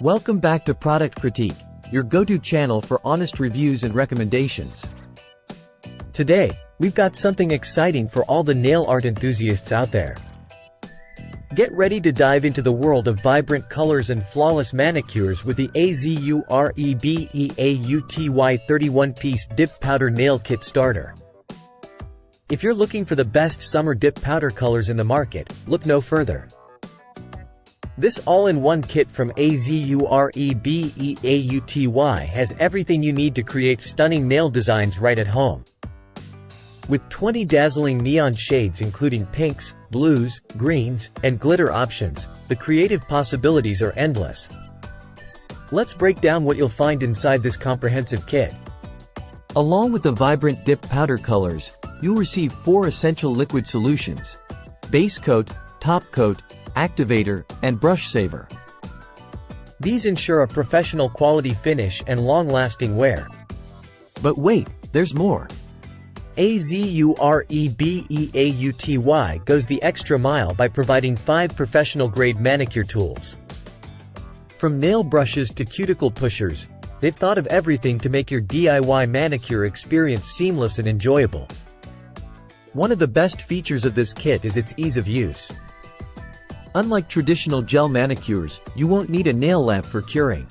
Welcome back to Product Critique, your go-to channel for honest reviews and recommendations. Today, we've got something exciting for all the nail art enthusiasts out there. Get ready to dive into the world of vibrant colors and flawless manicures with the AZUREBEAUTY 31-piece Dip Powder Nail Kit Starter. If you're looking for the best summer dip powder colors in the market, look no further. This all-in-one kit from AZUREBEAUTY has everything you need to create stunning nail designs right at home. With 20 dazzling neon shades including pinks, blues, greens, and glitter options, the creative possibilities are endless. Let's break down what you'll find inside this comprehensive kit. Along with the vibrant dip powder colors, you'll receive 4 essential liquid solutions: base coat, top coat, activator, and brush saver. These ensure a professional quality finish and long-lasting wear. But wait, there's more. AZUREBEAUTY goes the extra mile by providing 5 professional-grade manicure tools. From nail brushes to cuticle pushers, they've thought of everything to make your DIY manicure experience seamless and enjoyable. One of the best features of this kit is its ease of use. Unlike traditional gel manicures, you won't need a nail lamp for curing.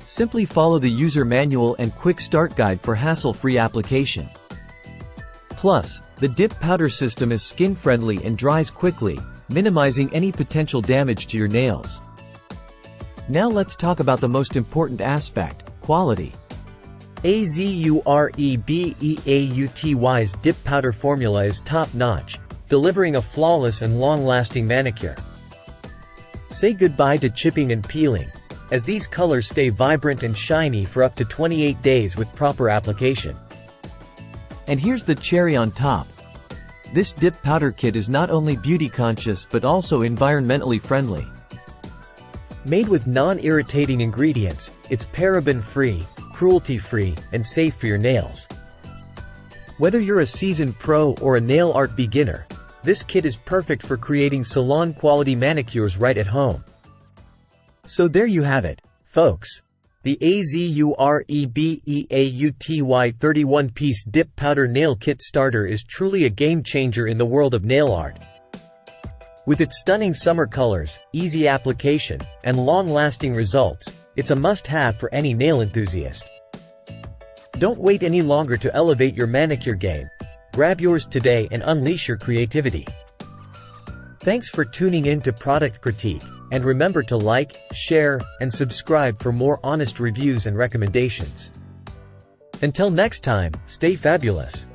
Simply follow the user manual and quick start guide for hassle-free application. Plus, the dip powder system is skin-friendly and dries quickly, minimizing any potential damage to your nails. Now let's talk about the most important aspect: quality. AZUREBEAUTY's dip powder formula is top-notch, delivering a flawless and long-lasting manicure. Say goodbye to chipping and peeling, as these colors stay vibrant and shiny for up to 28 days with proper application. And here's the cherry on top. This dip powder kit is not only beauty-conscious but also environmentally friendly. Made with non-irritating ingredients, it's paraben-free, cruelty-free, and safe for your nails. Whether you're a seasoned pro or a nail art beginner, this kit is perfect for creating salon-quality manicures right at home. So there you have it, folks. The AZUREBEAUTY 31-piece Dip Powder Nail Kit Starter is truly a game-changer in the world of nail art. With its stunning summer colors, easy application, and long-lasting results, it's a must-have for any nail enthusiast. Don't wait any longer to elevate your manicure game. Grab yours today and unleash your creativity. Thanks for tuning in to Product Critique, and remember to like, share, and subscribe for more honest reviews and recommendations. Until next time, stay fabulous.